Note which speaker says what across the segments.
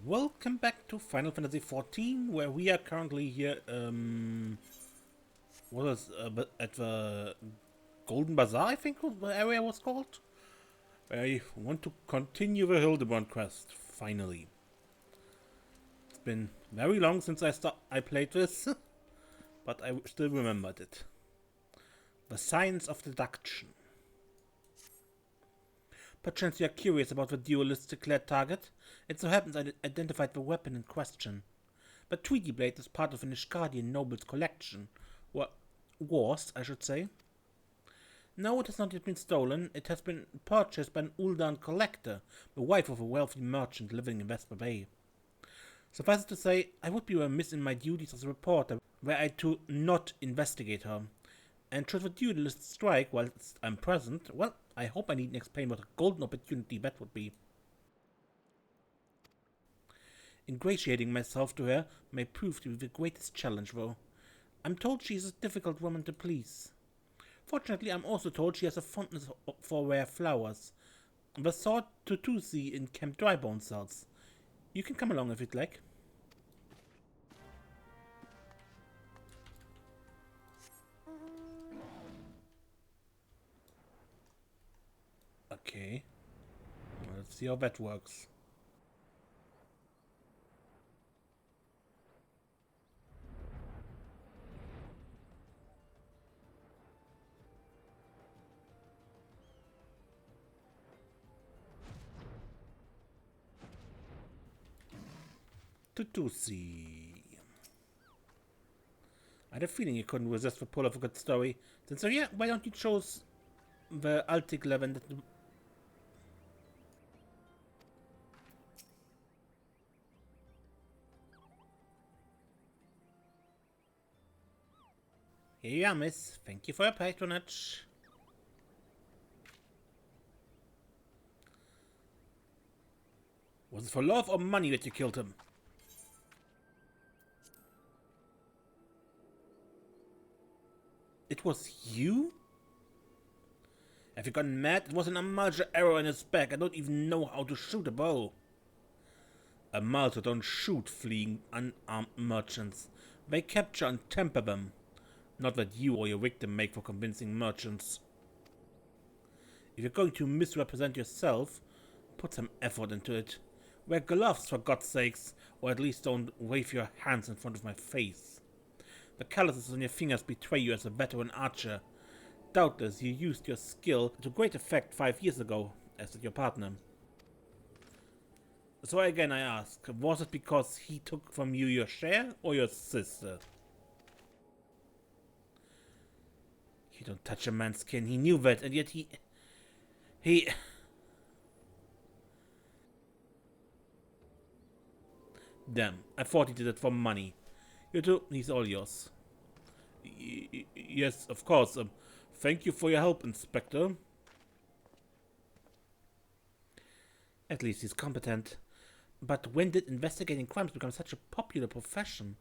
Speaker 1: Welcome back to Final Fantasy XIV, where we are currently here, at the Golden Bazaar, I think the area was called. I want to continue the Hildibrandt quest, finally. It's been very long since I played this, but I still remembered it. The Science of Deduction. Perchance you are curious about the duelist's declared target. It so happens I identified the weapon in question. The Tweedy Blade is part of the Nishgardian noble's collection. Was, I should say. No, it has not yet been stolen. It has been purchased by an Uldan collector, the wife of a wealthy merchant living in Vesper Bay. Suffice it to say, I would be remiss in my duties as a reporter were I to not investigate her. And should the duelist strike whilst I'm present, well, I hope I needn't explain what a golden opportunity that would be. Ingratiating myself to her may prove to be the greatest challenge, though. I'm told she is a difficult woman to please. Fortunately, I'm also told she has a fondness for rare flowers. The sort to see in Camp Drybone sells. You can come along if you'd like. Okay. Let's see how that works. To see. I had a feeling you couldn't resist the pull of a good story. Then so yeah, why don't you choose the Altic Levin? Here you are, miss. Thank you for your patronage. Was it for love or money that you killed him? It was you? Have you gone mad? It was an Amalja arrow in his back. I don't even know how to shoot a bow. Amalja don't shoot fleeing unarmed merchants. They capture and temper them. Not that you or your victim make for convincing merchants. If you're going to misrepresent yourself, put some effort into it. Wear gloves, for God's sakes, or at least don't wave your hands in front of my face. The calluses on your fingers betray you as a veteran archer. Doubtless you used your skill to great effect 5 years ago, as did your partner. So again I ask, was it because he took from you your share, or your sister? You don't touch a man's skin, he knew that, and yet he... Damn, I thought he did it for money. You two, he's all yours. Yes, of course. Thank you for your help, Inspector. At least he's competent. But when did investigating crimes become such a popular profession?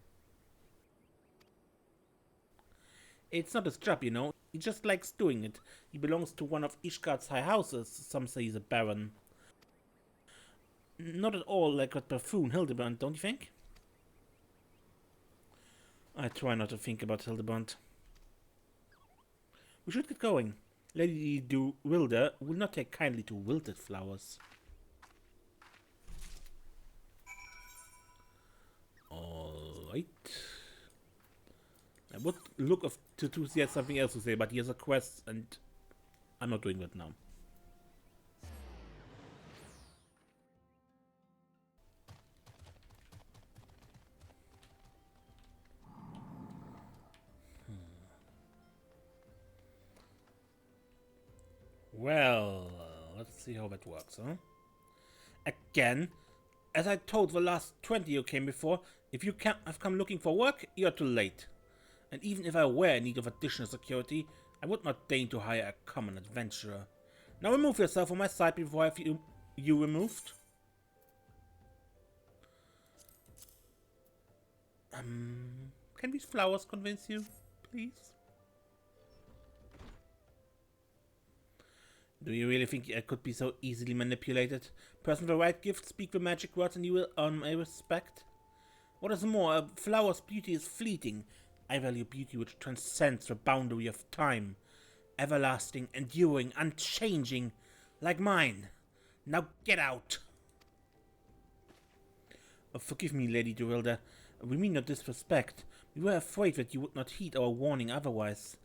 Speaker 1: It's not his job, you know. He just likes doing it. He belongs to one of Ishgard's high houses. Some say he's a baron. Not at all like that buffoon Hildibrand, don't you think? I try not to think about Hildibrand. We should get going. Lady de Wilder will not take kindly to wilted flowers. Alright. I would look to see he has something else to say, but he has a quest and I'm not doing that now. Well, let's see how that works, huh? Again, as I told the last 20 who came before, if you have come looking for work, you're too late. And even if I were in need of additional security, I would not deign to hire a common adventurer. Now remove yourself from my sight before I have you removed. Can these flowers convince you, please? Do you really think I could be so easily manipulated? Person with the right gift, speak the magic words and you will earn my respect? What is more, a flower's beauty is fleeting. I value beauty which transcends the boundary of time. Everlasting, enduring, unchanging, like mine. Now get out! Oh, forgive me, Lady Durilda. We mean no disrespect. We were afraid that you would not heed our warning otherwise.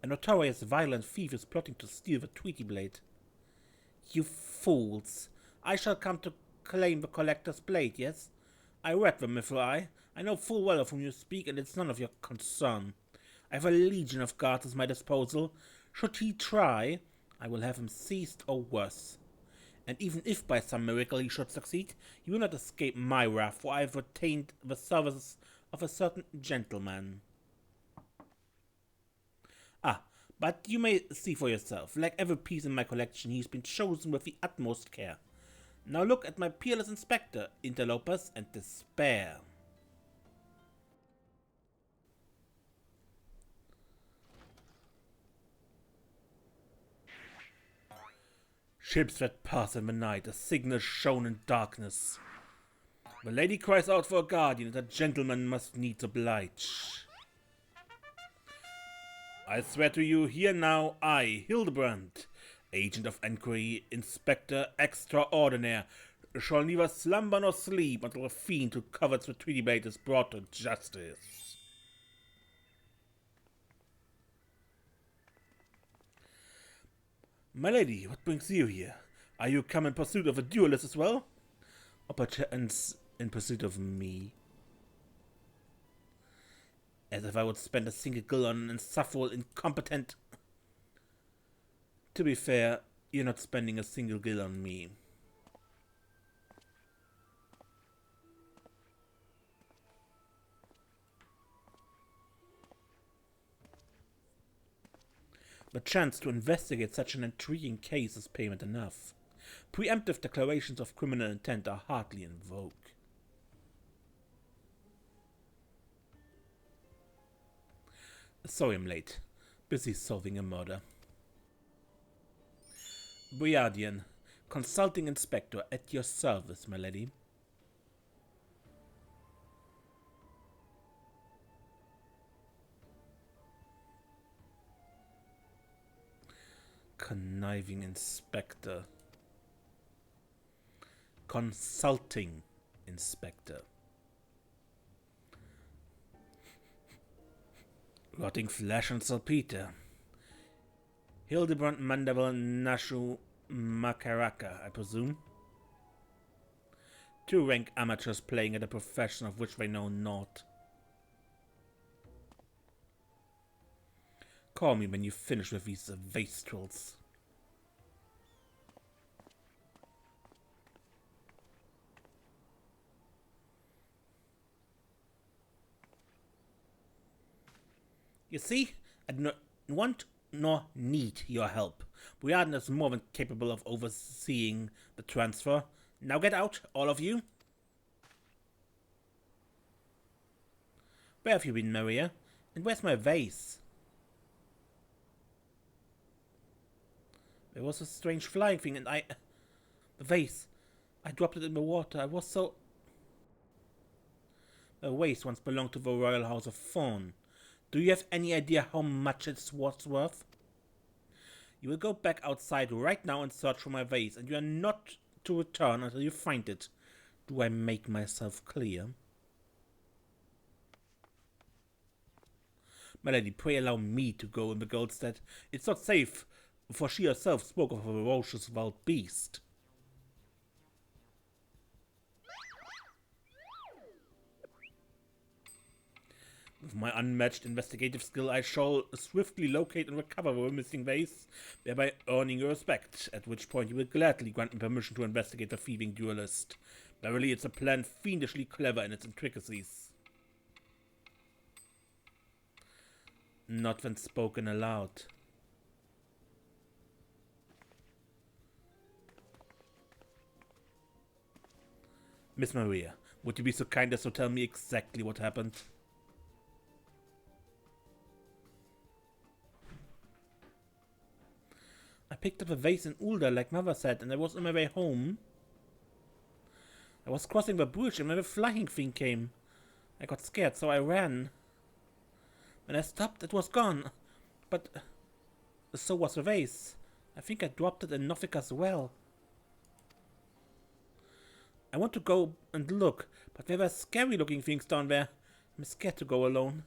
Speaker 1: A notorious violent thief is plotting to steal the Tweety Blade. You fools! I shall come to claim the collector's blade, yes? I read the Mithrai. I know full well of whom you speak, and it's none of your concern. I have a legion of guards at my disposal. Should he try, I will have him seized or worse. And even if by some miracle he should succeed, he will not escape my wrath, for I have retained the services of a certain gentleman. Ah, but you may see for yourself. Like every piece in my collection, he's been chosen with the utmost care. Now look at my peerless inspector, interlopers, and despair. Ships that pass in the night, a signal shown in darkness. The lady cries out for a guardian, and the gentleman must needs oblige. I swear to you here now, I, Hildibrandt, agent of enquiry, inspector extraordinaire, shall neither slumber nor sleep until the fiend who covets the Tweety Blade is brought to justice. My lady, what brings you here? Are you come in pursuit of a duelist as well? Or perchance in pursuit of me? As if I would spend a single gull on an insufferable, incompetent... To be fair, you're not spending a single gull on me. The chance to investigate such an intriguing case is payment enough. Preemptive declarations of criminal intent are hardly in vogue. Sorry I'm late. Busy solving a murder. Briardian, consulting inspector at your service, my lady. Conniving inspector. Consulting inspector. Rotting flesh and saltpeter. Hildibrand Mandavel Nashu Makaraka, I presume. Two rank amateurs playing at a profession of which they know naught. Call me when you finish with these wastrels. You see, I do not want nor need your help. Briardian is more than capable of overseeing the transfer. Now get out, all of you. Where have you been, Maria? And where's my vase? There was a strange flying thing and the vase. I dropped it in the water. I was so... The vase once belonged to the royal house of Fawn. Do you have any idea how much it's worth? You will go back outside right now and search for my vase, and you are not to return until you find it. Do I make myself clear? My lady, pray allow me to go in the Goldstead. It's not safe, for she herself spoke of a ferocious wild beast. With my unmatched investigative skill, I shall swiftly locate and recover the missing vase, thereby earning your respect, at which point you will gladly grant me permission to investigate the thieving duelist. Verily, it's a plan fiendishly clever in its intricacies. Not when spoken aloud. Miss Maria, would you be so kind as to tell me exactly what happened? I picked up a vase in Ulda, like Mother said, and I was on my way home. I was crossing the bridge and when the flying thing came. I got scared, so I ran. When I stopped, it was gone. But so was the vase. I think I dropped it in Nofika's well. I want to go and look, but there were scary looking things down there. I'm scared to go alone.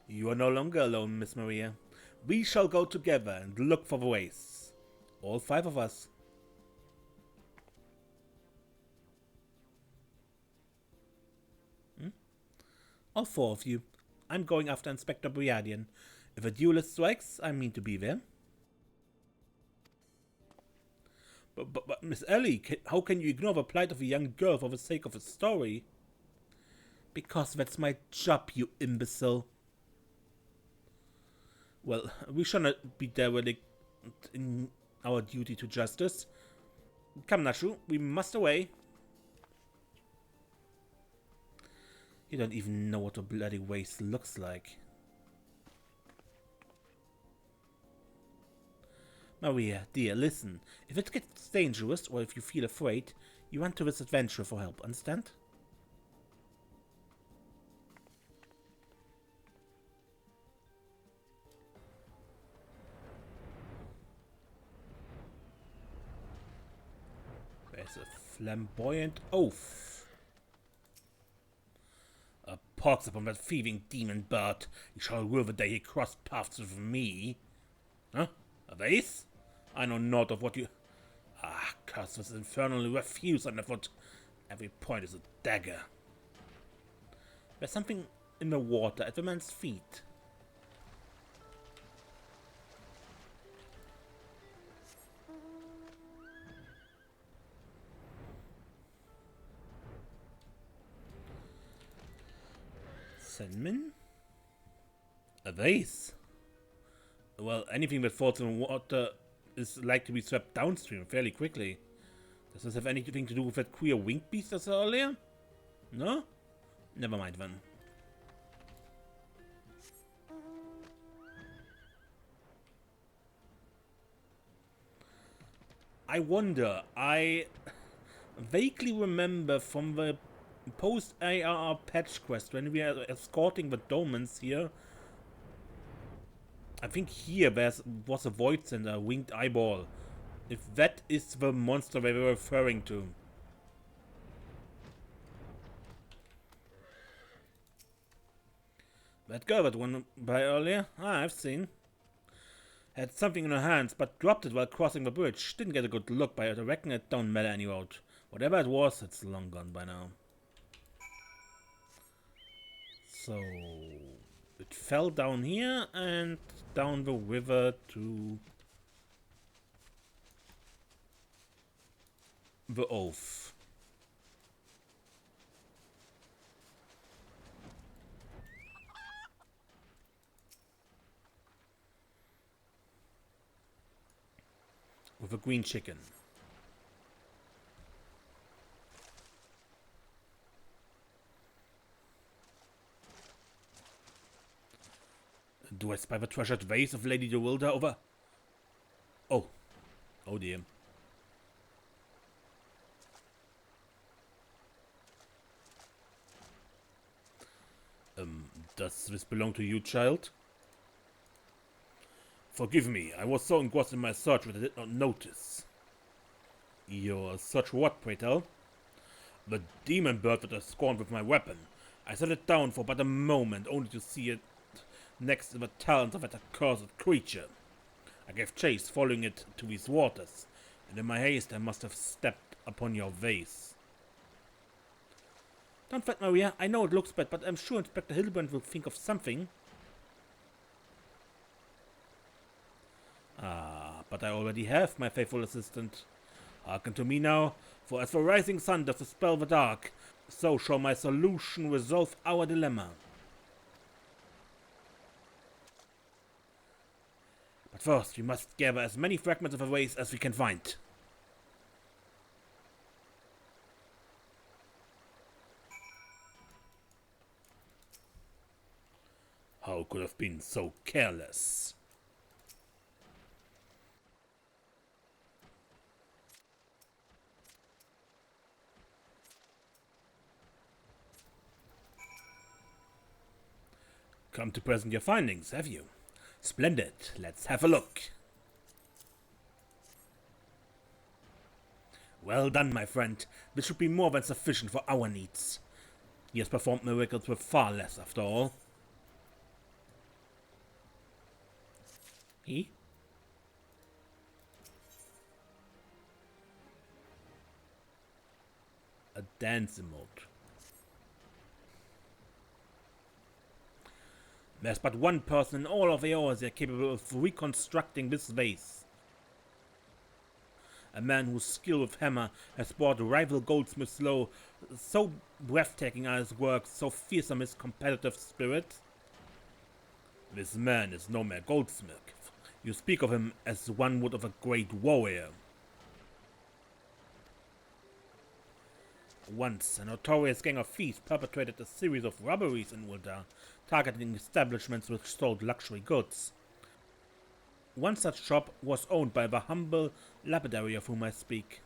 Speaker 1: You are no longer alone, Miss Maria. We shall go together and look for the vase. All 5 of us. All 4 of you. I'm going after Inspector Briardian. If a duelist strikes, I mean to be there. But Miss Ellie, how can you ignore the plight of a young girl for the sake of a story? Because that's my job, you imbecile. Well, we shall not be derelict in our duty to justice. Come, Nashu, we must away. You don't even know what a bloody waste looks like. Maria, dear, listen. If it gets dangerous, or if you feel afraid, you run to this adventurer for help, understand? There's a flamboyant oath. A pox upon that thieving demon bird. He shall rue the day he crossed paths with me. Huh? A vase? I know not of what you... Ah, curse this infernal refuse underfoot. Every point is a dagger. There's something in the water at the man's feet. Sandman? A vase? Well, anything that falls in water is like to be swept downstream fairly quickly. Does this have anything to do with that queer winged beast I saw earlier? No? Never mind then. I wonder, I vaguely remember from the post-ARR patch quest when we are escorting the Domans here. I think here was a void center, a winged eyeball. If that is the monster they were referring to. That girl that went by earlier, I've seen. Had something in her hands, but dropped it while crossing the bridge. Didn't get a good look by it. I reckon it don't matter any road. Whatever it was, it's long gone by now. So... it fell down here and down the river to the oath. With a green chicken. Do I spy the treasured vase of Lady Dewilda over? Oh. Oh dear. Does this belong to you, child? Forgive me, I was so engrossed in my search that I did not notice. Your search what, pray tell? The demon bird that I scorned with my weapon. I set it down for but a moment, only to see it next to the talons of that accursed creature. I gave chase, following it to these waters, and in my haste I must have stepped upon your vase. Don't fret, Maria. I know it looks bad, but I'm sure Inspector Hildibrand will think of something. Ah, but I already have, my faithful assistant. Hearken to me now, for as the rising sun does dispel the dark, so shall my solution resolve our dilemma. But first, we must gather as many fragments of the vase as we can find. How could I have been so careless? Come to present your findings, have you? Splendid. Let's have a look. Well done, my friend. This should be more than sufficient for our needs. He has performed miracles with far less, after all. He? A dance emote. There's but one person in all of Eorzea capable of reconstructing this vase. A man whose skill with hammer has brought rival goldsmiths low. So breathtaking are his works, so fearsome his competitive spirit. This man is no mere goldsmith. You speak of him as one would of a great warrior. Once, a notorious gang of thieves perpetrated a series of robberies in Ul'dah, targeting establishments which sold luxury goods. One such shop was owned by the humble lapidary of whom I speak.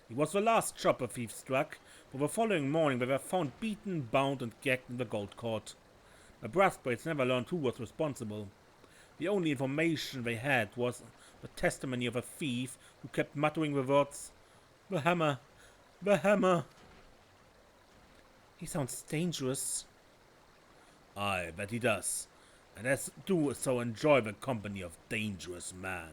Speaker 1: He was the last shop a thief struck, for the following morning they were found beaten, bound and gagged in the gold court. The brassbraids never learned who was responsible. The only information they had was the testimony of a thief who kept muttering the words, "The hammer! The hammer!" He sounds dangerous. Aye, that he does, and as do so enjoy the company of dangerous men.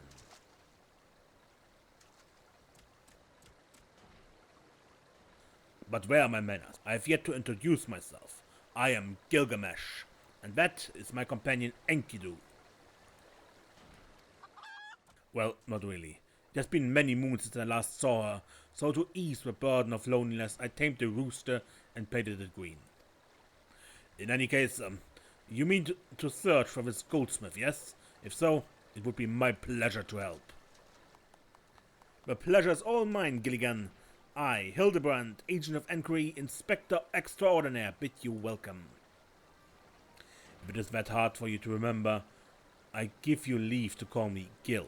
Speaker 1: But where are my manners? I have yet to introduce myself. I am Gilgamesh, and that is my companion Enkidu. Well, not really. It has been many moons since I last saw her, so to ease the burden of loneliness, I tamed the rooster and painted it green. In any case, you mean to search for this goldsmith, yes? If so, it would be my pleasure to help. The pleasure is all mine, Gilligan. I, Hildibrand, Agent of Enquiry, Inspector Extraordinaire, bid you welcome. If it is that hard for you to remember, I give you leave to call me Gil.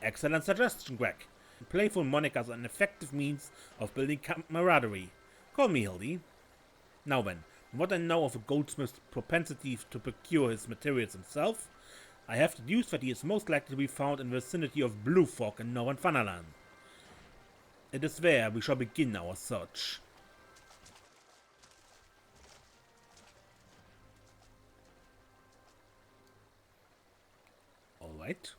Speaker 1: Excellent suggestion, Greg. Playful monikers are an effective means of building camaraderie. Call me Hildy. Now then, from what I know of a goldsmith's propensity to procure his materials himself, I have deduced that he is most likely to be found in the vicinity of Blue Fork in northern Fanalan. It is there we shall begin our search. All right.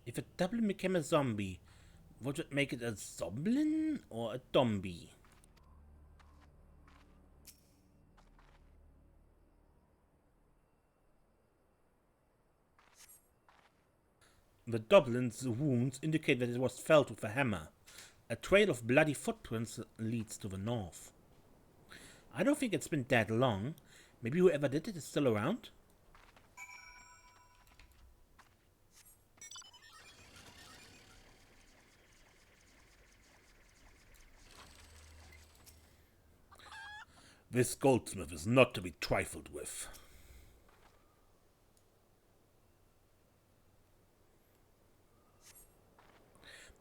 Speaker 1: If a dublin became a zombie, would it make it a zoblin or a dombie? The Dublin's wounds indicate that it was felled with a hammer. A trail of bloody footprints leads to the north. I don't think it's been that long. Maybe whoever did it is still around? This goldsmith is not to be trifled with.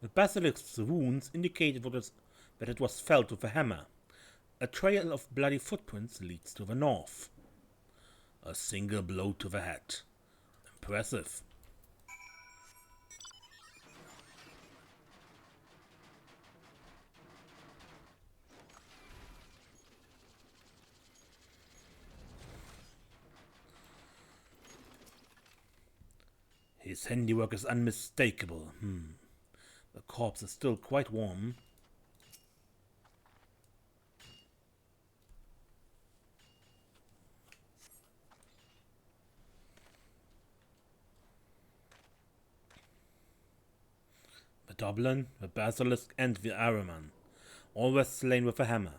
Speaker 1: The basilisk's wounds indicated that it was felled with a hammer. A trail of bloody footprints leads to the north. A single blow to the head. Impressive. His handiwork is unmistakable. The corpse is still quite warm. Dublin, the Basilisk, and the Ahriman, all were slain with a hammer.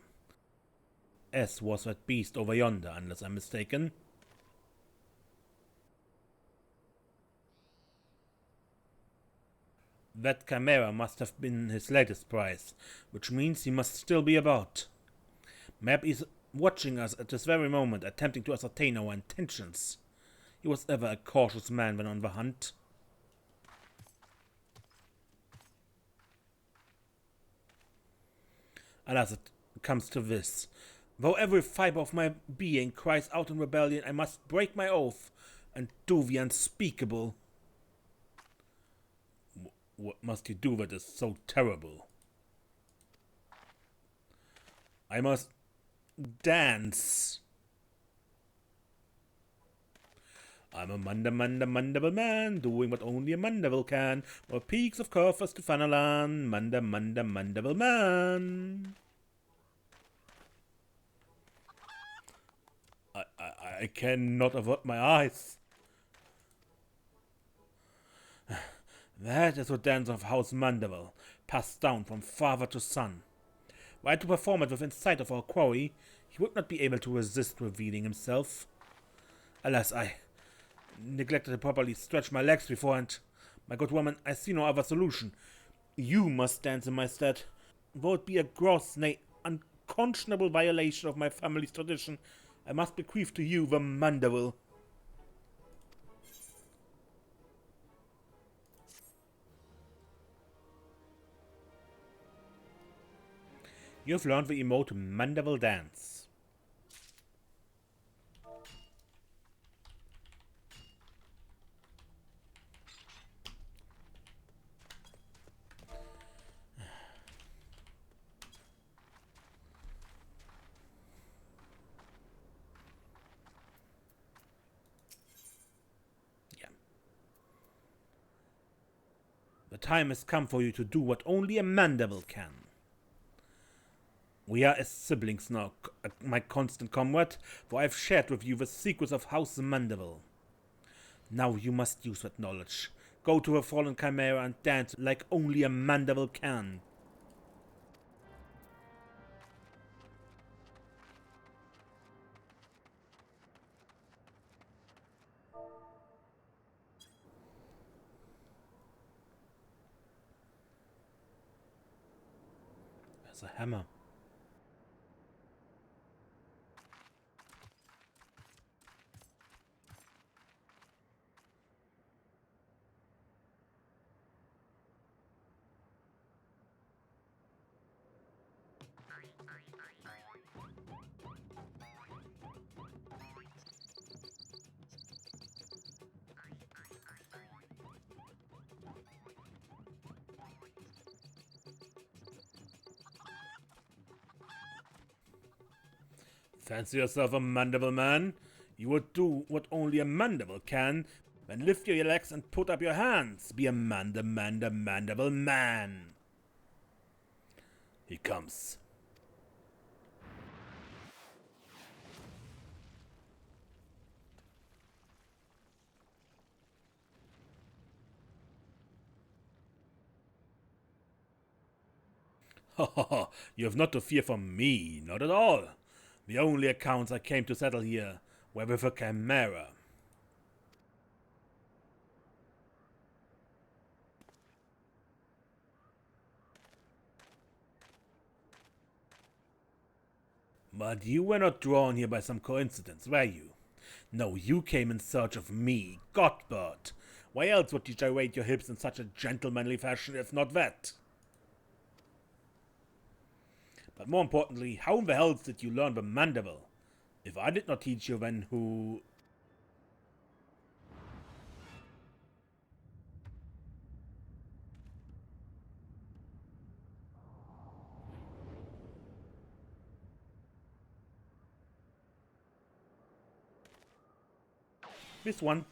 Speaker 1: As was that beast over yonder, unless I'm mistaken. That chimera must have been his latest prize, which means he must still be about. Mab is watching us at this very moment, attempting to ascertain our intentions. He was ever a cautious man when on the hunt. Alas, it comes to this. Though every fiber of my being cries out in rebellion, I must break my oath and do the unspeakable. What must you do that is so terrible? I must dance. I'm a mandable man, doing what only a mandeville can. Or peaks of Corfus to Fanalan, mandable man. I cannot avert my eyes. That is the dance of House Mandeville, passed down from father to son. Were I to perform it within sight of our quarry, he would not be able to resist revealing himself. Alas, I neglected to properly stretch my legs beforehand. My good woman, I see no other solution. You must dance in my stead. Though it be a gross, nay, unconscionable violation of my family's tradition, I must bequeath to you the Mandeville. You have learned the emote Mandeville dance. The time has come for you to do what only a Mandeville can. We are as siblings now, my constant comrade, for I have shared with you the secrets of House Mandeville. Now you must use that knowledge. Go to a fallen chimera and dance like only a Mandeville can. There's a hammer. Fancy yourself a Mandeville man? You would do what only a Mandeville can, then lift your legs and put up your hands. Be a Mandeville man. He comes. Ha ha ha, you have not to fear from me, not at all. The only accounts I came to settle here were with a chimera. But you were not drawn here by some coincidence, were you? No, you came in search of me, Godbird. Why else would you gyrate your hips in such a gentlemanly fashion if not that? But more importantly, how in the hell did you learn the Mandeville? If I did not teach you, then who... This one.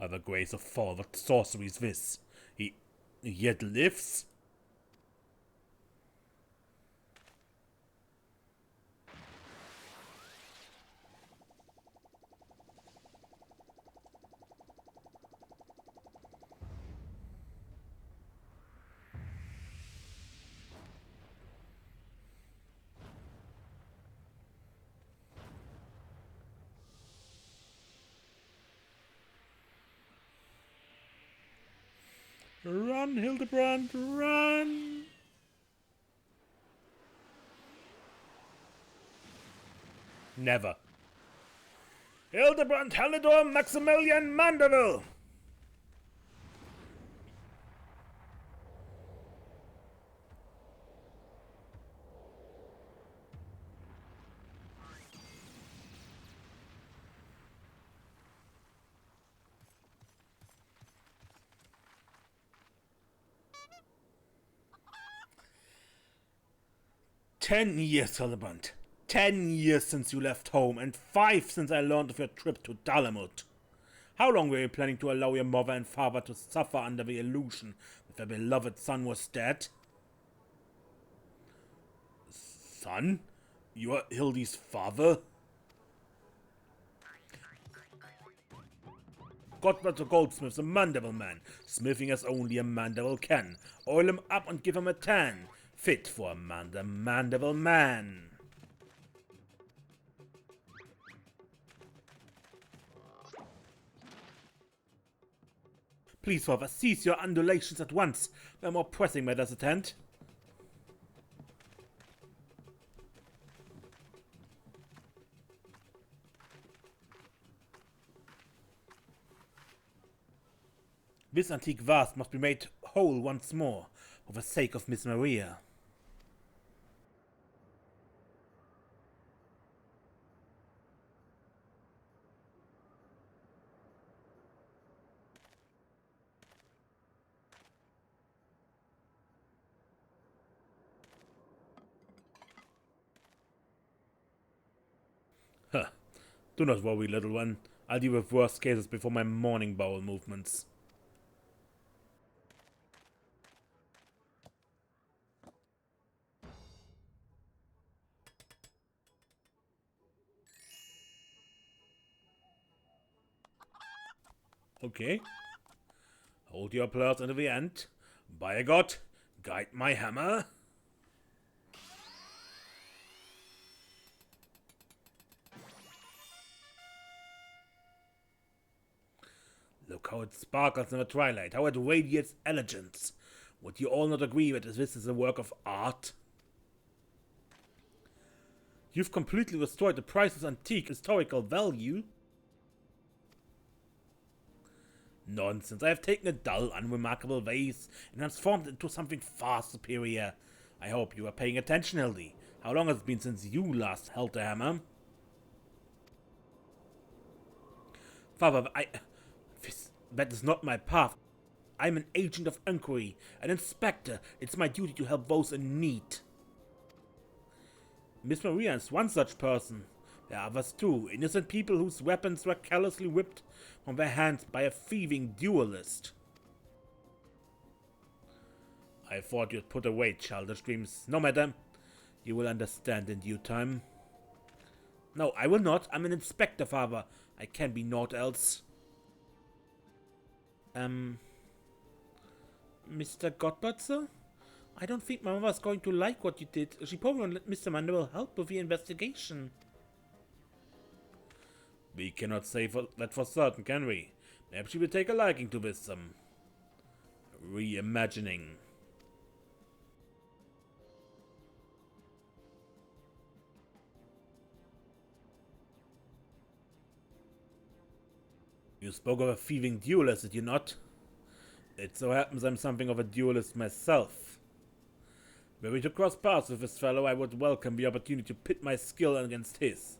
Speaker 1: By the grace of Thor, what sorcery is this? He yet lives? Run, Hildibrand, run! Never. Hildibrand, Helidor, Maximilian, Mandeville! "10 years, Hildibrandt. 10 years since you left home, and 5 since I learned of your trip to Dalamut. How long were you planning to allow your mother and father to suffer under the illusion that their beloved son was dead?" "Son? You are Hildy's father?" "Godward's a goldsmith, a Mandeville man, smithing as only a Mandeville can. Oil him up and give him a tan, fit for a Mandeville man." "Please, father, cease your undulations at once. There are more pressing matters at hand." "This antique vase must be made whole once more, for the sake of Miss Maria." "Huh. Do not worry, little one. I'll deal with worse cases before my morning bowel movements." "Okay. Hold your applause until the end. By God, guide my hammer." "Look how it sparkles in the twilight, how it radiates elegance. Would you all not agree that this is a work of art?" "You've completely destroyed the priceless antique historical value." "Nonsense. I have taken a dull, unremarkable vase and transformed it into something far superior. I hope you are paying attention, Hildy. How long has it been since you last held the hammer?" "Father, that is not my path. I'm an agent of inquiry, an inspector. It's my duty to help those in need." "Miss Maria is one such person. There are others too, innocent people whose weapons were callously whipped from their hands by a thieving duelist." "I thought you'd put away childish dreams. No matter. You will understand in due time." "No, I will not. I'm an inspector, father. I can be naught else." "Mr. Godbert, sir? I don't think my mother's going to like what you did. She probably won't let Mr. Mandeville help with the investigation." "We cannot say that for certain, can we? Perhaps she will take a liking to this, reimagining." "You spoke of a thieving duelist, did you not? It so happens I'm something of a duelist myself. Were we to cross paths with this fellow, I would welcome the opportunity to pit my skill against his.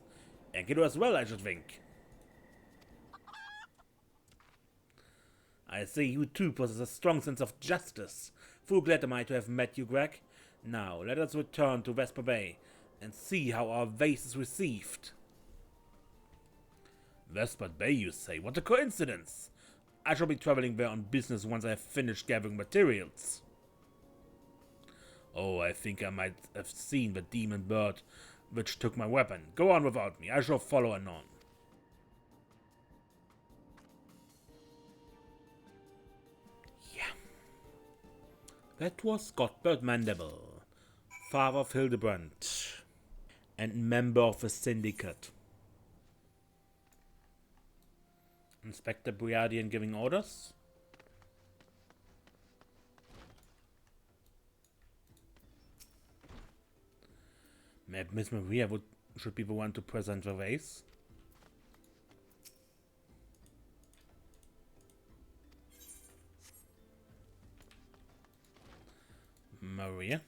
Speaker 1: And Kido as well, I should think." "I see you too possess a strong sense of justice. Full glad am I to have met you, Greg. Now, let us return to Vesper Bay and see how our vase is received." "Vesper Bay, you say? What a coincidence! I shall be traveling there on business once I have finished gathering materials." "Oh, I think I might have seen the demon bird which took my weapon. Go on without me. I shall follow anon." Yeah. That was Godbert Mandeville, father of Hildibrandt, and member of the syndicate. Inspector Briardian giving orders. Maybe Miss Maria should be the one to present the vase. Maria,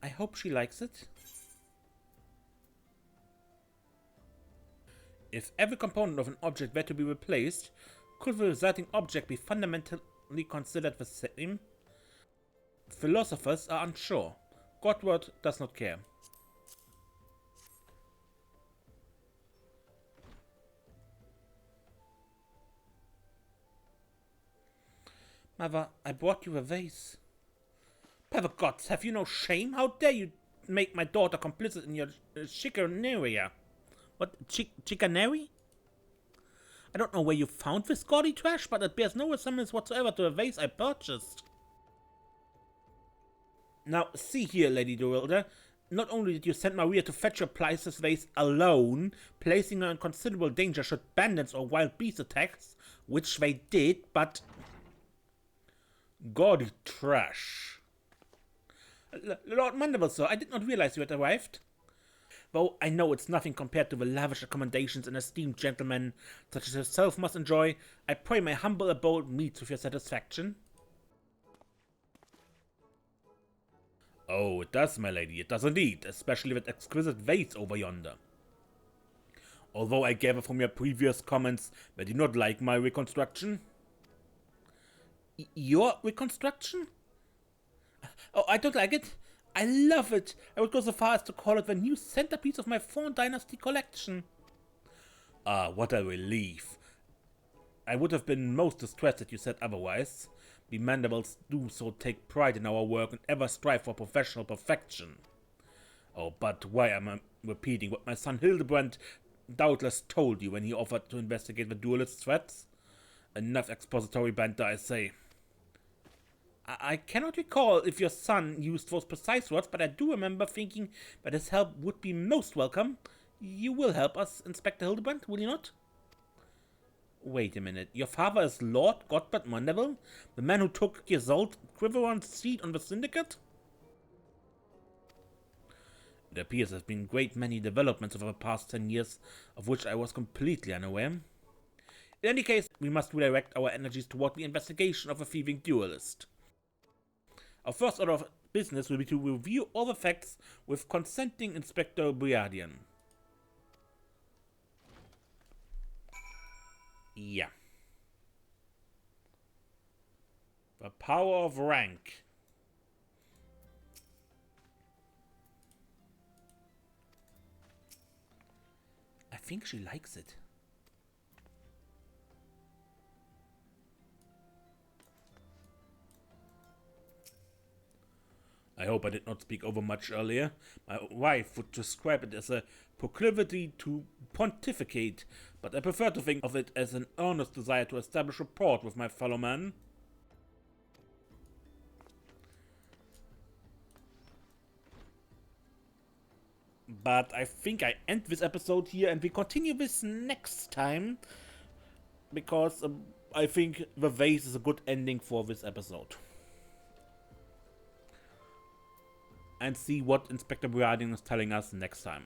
Speaker 1: I hope she likes it. If every component of an object were to be replaced, could the resulting object be fundamentally considered the same? Philosophers are unsure. Godward does not care. Mother, I brought you a vase. By the gods, have you no shame? How dare you make my daughter complicit in your chicanery? What, chicanery? I don't know where you found this gaudy trash, but it bears no resemblance whatsoever to the vase I purchased. Now, see here, Lady Dorilda. Not only did you send Maria to fetch your priceless vase alone, placing her in considerable danger should bandits or wild beast attacks, which they did, but... Gaudy trash. Lord Mandeville, sir, I did not realize you had arrived. Though I know it's nothing compared to the lavish accommodations an esteemed gentleman such as yourself must enjoy, I pray my humble abode meets with your satisfaction. Oh, it does, my lady, it does indeed, especially that exquisite vase over yonder. Although I gather from your previous comments that you do not like my reconstruction. Your reconstruction? Oh, I don't like it. I love it. I would go so far as to call it the new centerpiece of my Fawn Dynasty collection. Ah, what a relief. I would have been most distressed if you said otherwise. We Mandevilles do so take pride in our work and ever strive for professional perfection. Oh, but why am I repeating what my son Hildibrand doubtless told you when he offered to investigate the duelist's threats? Enough expository banter, I say. I cannot recall if your son used those precise words, but I do remember thinking that his help would be most welcome. You will help us, Inspector Hildibrandt, will you not? Wait a minute. Your father is Lord Godbert Mandeville? The man who took Giseult Quiveron's seat on the Syndicate? It appears there have been a great many developments over the past 10 years, of which I was completely unaware. In any case, we must redirect our energies toward the investigation of a thieving duelist. Our first order of business will be to review all the facts with consenting Inspector Briardian. Yeah. The power of rank. I think she likes it. I hope I did not speak overmuch earlier. My wife would describe it as a proclivity to pontificate, but I prefer to think of it as an earnest desire to establish rapport with my fellow man. But I think I end this episode here and we continue this next time, because I think the vase is a good ending for this episode. And see what Inspector Briardian is telling us next time.